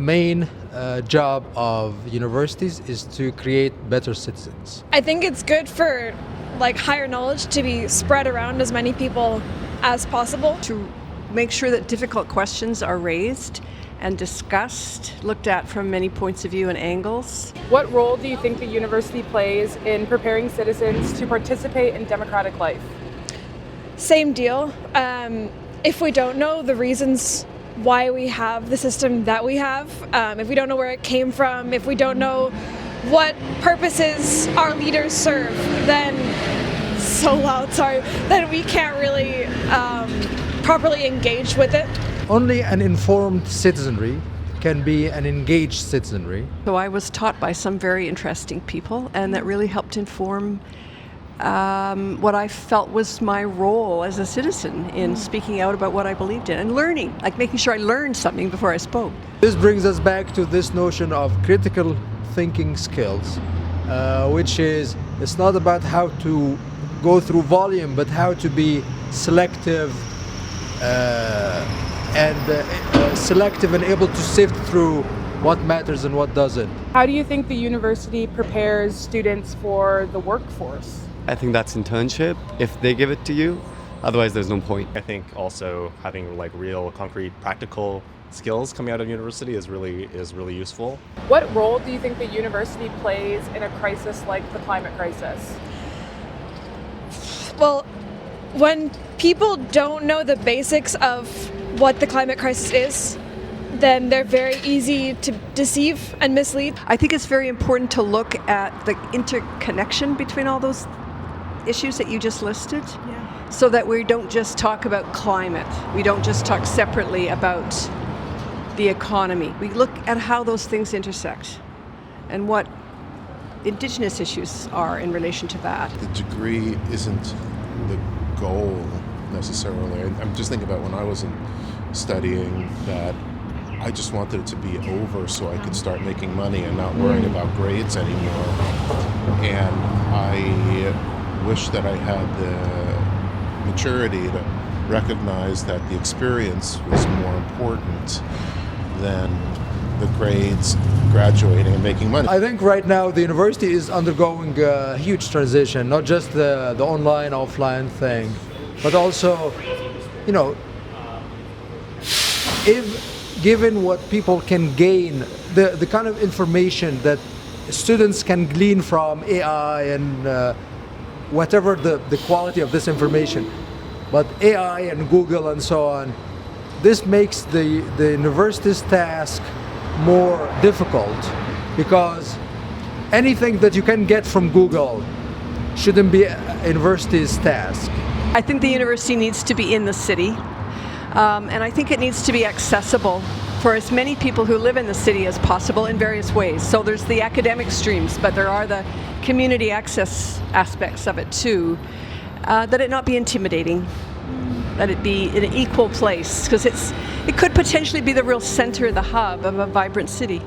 main job of universities is to create better citizens. I think it's good for higher knowledge to be spread around as many people as possible. To make sure that difficult questions are raised and discussed, looked at from many points of view and angles. What role do you think the university plays in preparing citizens to participate in democratic life? Same deal. If we don't know the reasons why we have the system that we have, if we don't know where it came from, if we don't know what purposes our leaders serve, then then we can't really properly engage with it. Only an informed citizenry can be an engaged citizenry. So I was taught by some very interesting people, and that really helped inform what I felt was my role as a citizen in speaking out about what I believed in and learning, making sure I learned something before I spoke. This brings us back to this notion of critical thinking skills, which is, it's not about how to go through volume, but how to be selective and able to sift through what matters and what doesn't. How do you think the university prepares students for the workforce? I think that's internship, if they give it to you. Otherwise, there's no point. I think also having real, concrete, practical skills coming out of university is really useful. What role do you think the university plays in a crisis like the climate crisis? Well, when people don't know the basics of what the climate crisis is, then they're very easy to deceive and mislead. I think it's very important to look at the interconnection between all those issues that you just listed, so that we don't just talk about climate. We don't just talk separately about the economy. We look at how those things intersect and what Indigenous issues are in relation to that. The degree isn't the goal necessarily. I'm just thinking about when I was studying that I just wanted it to be over so I could start making money and not worrying about grades anymore. And I wish that I had the maturity to recognize that the experience was more important than the grades, graduating and making money. I think right now the university is undergoing a huge transition, not just the online, offline thing, but also, if given what people can gain, the kind of information that students can glean from AI and whatever the quality of this information, but AI and Google and so on, this makes the university's task more difficult, because anything that you can get from Google shouldn't be a university's task. I think the university needs to be in the city, and I think it needs to be accessible for as many people who live in the city as possible in various ways. So there's the academic streams, but there are the community access aspects of it too. That it not be intimidating, that it be in an equal place, because it could potentially be the real center, the hub of a vibrant city.